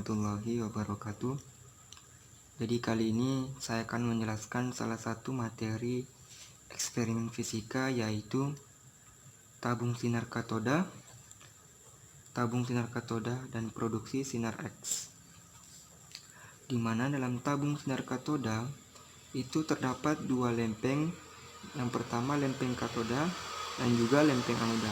warahmatullahi wabarakatuh. Jadi kali ini saya akan menjelaskan salah satu materi eksperimen fisika, yaitu tabung sinar katoda, dan produksi sinar X. Di mana dalam tabung sinar katoda itu terdapat dua lempeng. Yang pertama lempeng katoda dan juga lempeng anoda,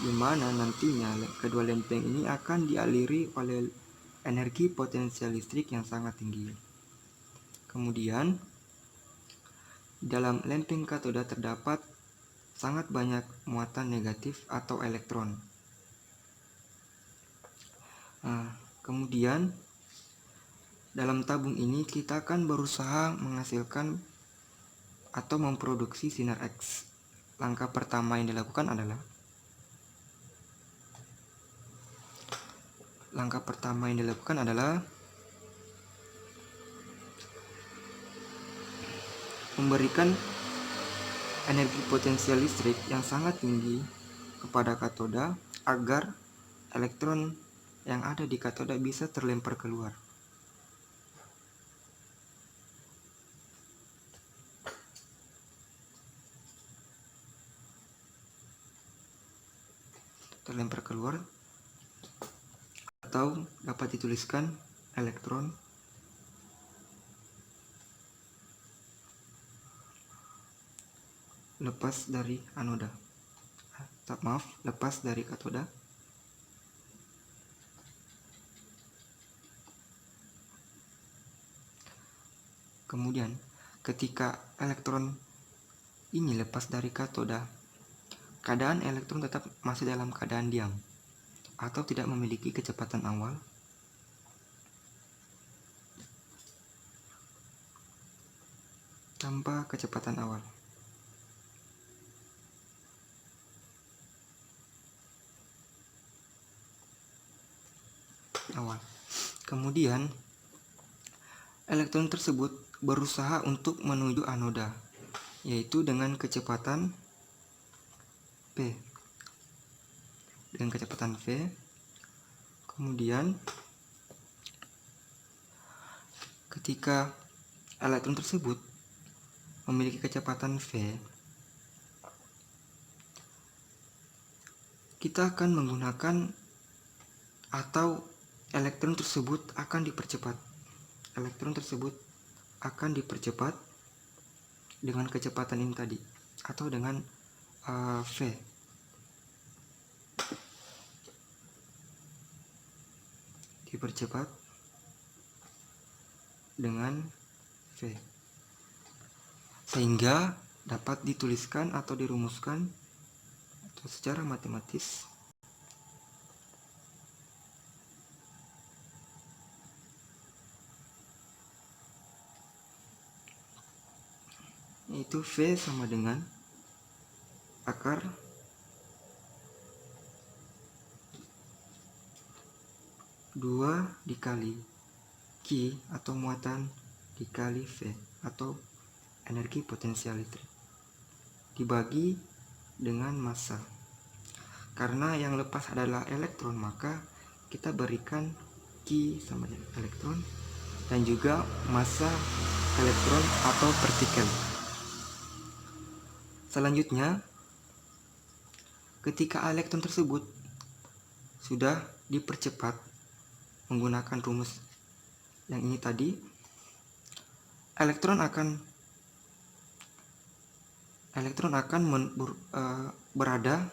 di mana nantinya kedua lempeng ini akan dialiri oleh energi potensial listrik yang sangat tinggi. Kemudian dalam lempeng katoda terdapat sangat banyak muatan negatif atau elektron. Kemudian dalam tabung ini kita akan berusaha menghasilkan atau memproduksi sinar X. Langkah pertama yang dilakukan adalah memberikan energi potensial listrik yang sangat tinggi kepada katoda agar elektron yang ada di katoda bisa terlempar keluar. Atau dapat dituliskan elektron lepas dari anoda. Lepas dari katoda. Kemudian ketika elektron ini lepas dari katoda, keadaan elektron tetap masih dalam keadaan diam atau tidak memiliki kecepatan awal. Tanpa kecepatan awal. Kemudian elektron tersebut berusaha untuk menuju anoda, yaitu dengan kecepatan V. Kemudian ketika elektron tersebut memiliki kecepatan V, kita akan menggunakan atau elektron tersebut akan dipercepat dengan kecepatan ini tadi, atau dengan V. Dipercepat dengan V, sehingga dapat dituliskan atau dirumuskan atau secara matematis yaitu V sama dengan akar dua dikali Q atau muatan dikali V atau energi potensial listrik dibagi dengan massa. Karena yang lepas adalah elektron, maka kita berikan Q sama dengan elektron dan juga massa elektron atau partikel. Selanjutnya, ketika elektron tersebut sudah dipercepat menggunakan rumus yang ini tadi, elektron akan berada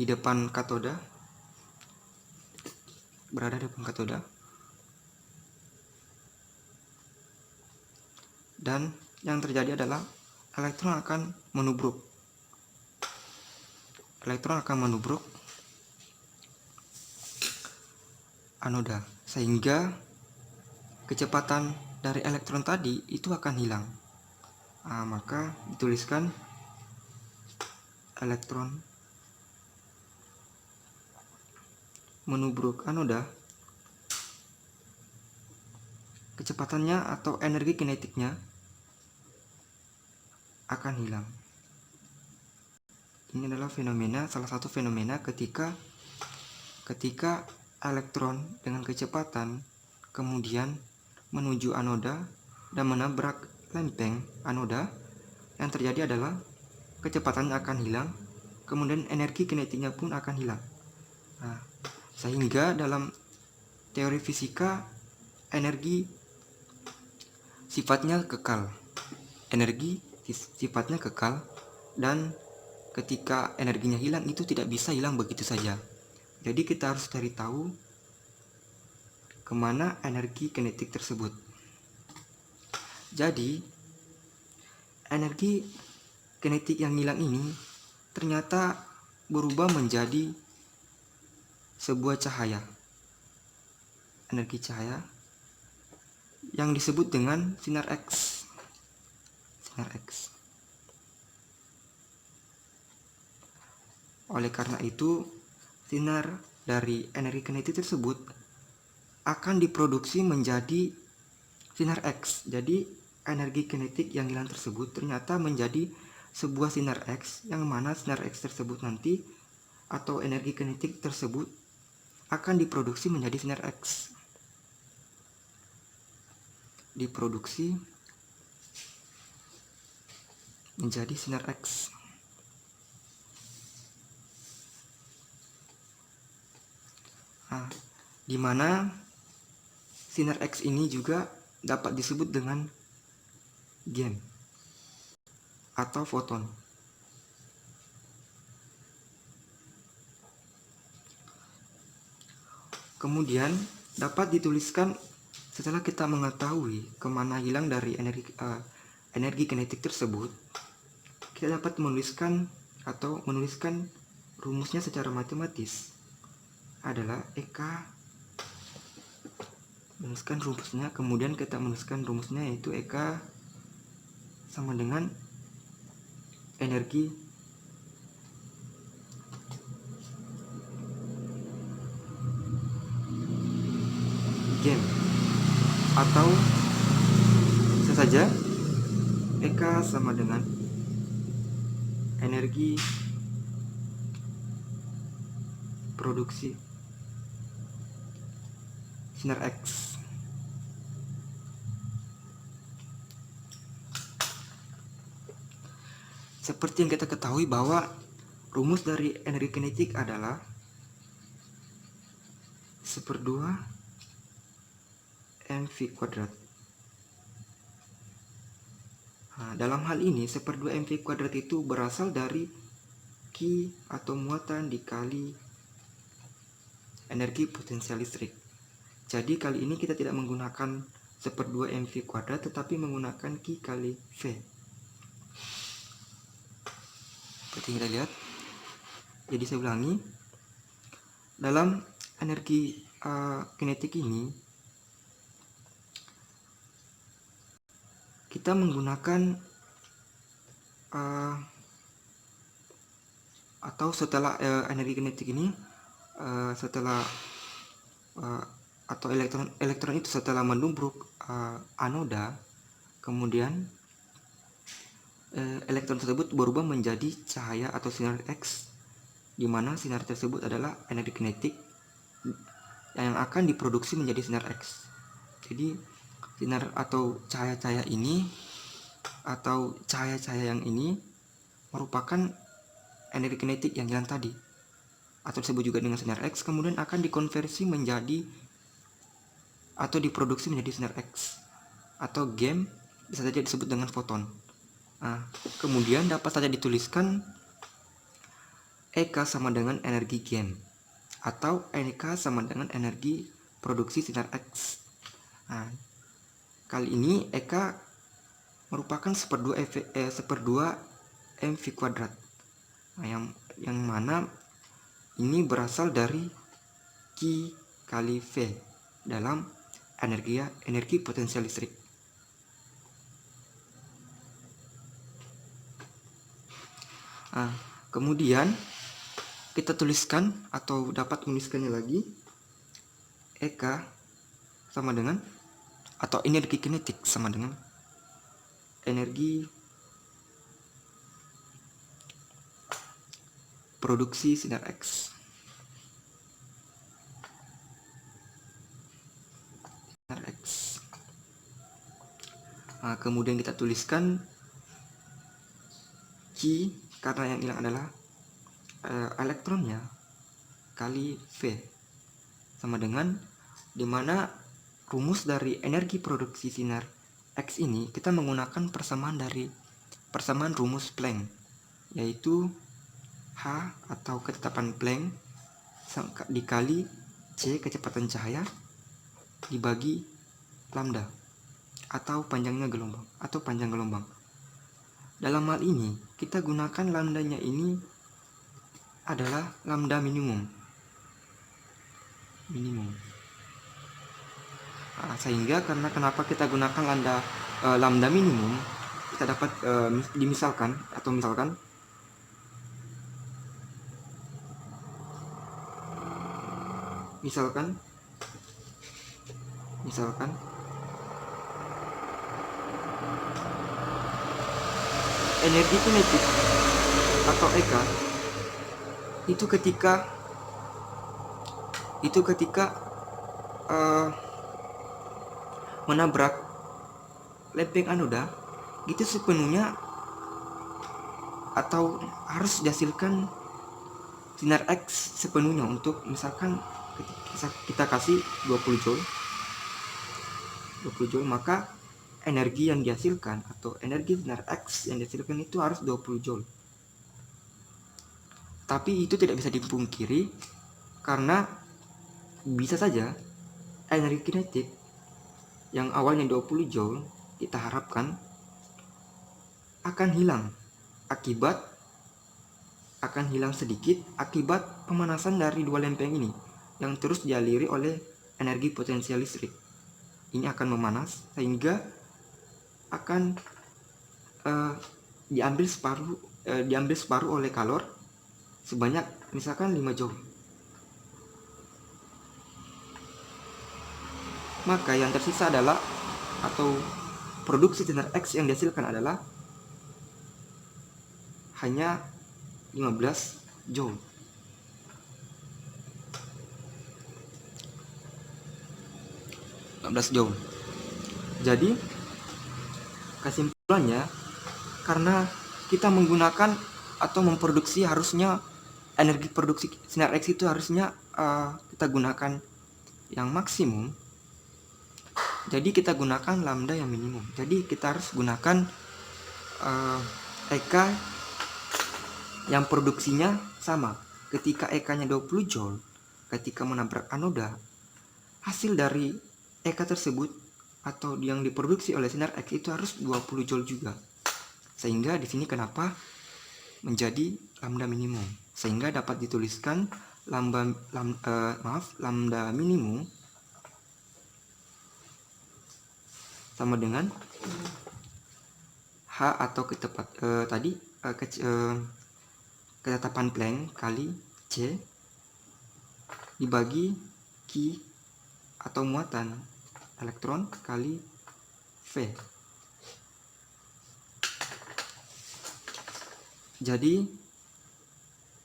di depan katoda, dan yang terjadi adalah elektron akan menubruk anoda, sehingga kecepatan dari elektron tadi itu akan hilang. Maka dituliskan elektron menubruk anoda, kecepatannya atau energi kinetiknya akan hilang. Ini adalah salah satu fenomena ketika elektron dengan kecepatan kemudian menuju anoda dan menabrak lempeng anoda, yang terjadi adalah kecepatannya akan hilang, kemudian energi kinetiknya pun akan hilang. Nah, sehingga dalam teori fisika energi sifatnya kekal. Energi sifatnya kekal, dan ketika energinya hilang itu tidak bisa hilang begitu saja. Jadi kita harus cari tahu kemana energi kinetik tersebut. Jadi energi kinetik yang hilang ini ternyata berubah menjadi sebuah cahaya. Energi cahaya yang disebut dengan sinar X. Sinar X. Oleh karena itu, sinar dari energi kinetik tersebut akan diproduksi menjadi sinar X. Jadi energi kinetik yang hilang tersebut ternyata menjadi sebuah sinar X, yang mana sinar X tersebut nanti atau energi kinetik tersebut akan diproduksi menjadi sinar X. Diproduksi menjadi sinar X. Nah, di mana sinar X ini juga dapat disebut dengan GaN atau foton. Kemudian dapat dituliskan setelah kita mengetahui kemana hilang dari energi kinetik tersebut, kita dapat menuliskan rumusnya secara matematis adalah menuliskan rumusnya, kemudian kita menuliskan rumusnya yaitu EK sama dengan energi GaN, atau bisa saja EK sama dengan energi produksi sinar X. Seperti yang kita ketahui bahwa rumus dari energi kinetik adalah 1/2 mv kuadrat. Nah, dalam hal ini 1/2 mv kuadrat itu berasal dari Q atau muatan dikali energi potensial listrik. Jadi kali ini kita tidak menggunakan 1/2 mv kuadrat tetapi menggunakan Q kali V. Seperti kita lihat. Jadi saya ulangi, dalam energi kinetik ini kita menggunakan atau setelah energi kinetik ini setelah atau elektron itu setelah menubruk anoda, kemudian elektron tersebut berubah menjadi cahaya atau sinar X, di mana sinar tersebut adalah energi kinetik yang akan diproduksi menjadi sinar X. Jadi sinar atau cahaya-cahaya ini atau cahaya-cahaya yang ini merupakan energi kinetik yang hilang tadi, atau disebut juga dengan sinar X, kemudian akan dikonversi menjadi atau diproduksi menjadi sinar X atau GaN, bisa saja disebut dengan foton. Nah, kemudian dapat saja dituliskan EK sama dengan energi GaN atau EK sama dengan energi produksi sinar X. Nah, kali ini EK merupakan 1/2 mv kuadrat. Nah, yang mana ini berasal dari Q kali V dalam energi potensial listrik. Nah, kemudian kita tuliskan atau dapat menuliskannya lagi, EK sama dengan atau energi kinetik sama dengan energi produksi sinar X. Kemudian kita tuliskan Q, karena yang hilang adalah elektronnya, kali V, sama dengan dimana rumus dari energi produksi sinar X ini kita menggunakan persamaan rumus Planck, yaitu H atau ketetapan Planck dikali C kecepatan cahaya dibagi lambda atau panjang gelombang. Dalam hal ini kita gunakan lambdanya ini adalah lambda minimum. Sehingga kenapa kita gunakan lambda minimum, kita dapat misalkan energi kinetik atau EK itu ketika menabrak lempeng anoda itu sepenuhnya atau harus dihasilkan sinar X sepenuhnya. Untuk misalkan kita kasih 20 joule, maka energi yang dihasilkan atau energi sinar X yang dihasilkan itu harus 20 joule. Tapi itu tidak bisa dipungkiri karena bisa saja energi kinetik yang awalnya 20 joule kita harapkan akan hilang sedikit akibat pemanasan dari dua lempeng ini yang terus dialiri oleh energi potensial listrik. Ini akan memanas sehingga akan diambil separuh oleh kalor sebanyak misalkan 5 joule. Maka yang tersisa adalah atau produksi sinar X yang dihasilkan adalah hanya 15 joule. Jadi kesimpulannya, karena kita menggunakan atau memproduksi, harusnya energi produksi sinar X itu harusnya kita gunakan yang maksimum. Jadi kita gunakan lambda yang minimum. Jadi kita harus gunakan EK yang produksinya sama. Ketika EK-nya 20 joule, ketika menabrak anoda, hasil dari EK tersebut atau yang diproduksi oleh sinar X itu harus 20 joule juga. Sehingga di sini kenapa menjadi lambda minimum. Sehingga dapat dituliskan lambda minimum sama dengan H atau ketetapan Planck kali C dibagi Q atau muatan elektron kali V. Jadi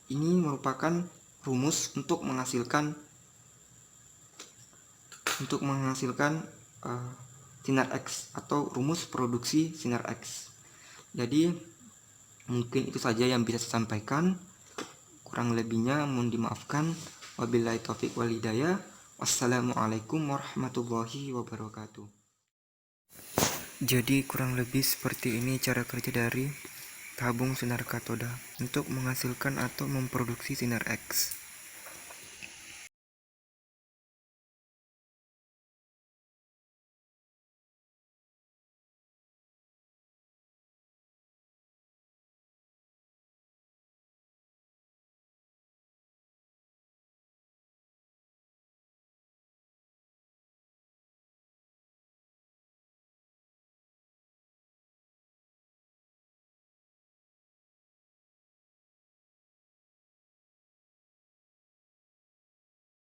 ini merupakan rumus untuk menghasilkan sinar X atau rumus produksi sinar X. Jadi mungkin itu saja yang bisa saya sampaikan. Kurang lebihnya mohon dimaafkan. Wabillahi taufik wal hidayah. Wassalamualaikum warahmatullahi wabarakatuh. Jadi kurang lebih seperti ini cara kerja dari tabung sinar katoda untuk menghasilkan atau memproduksi sinar X.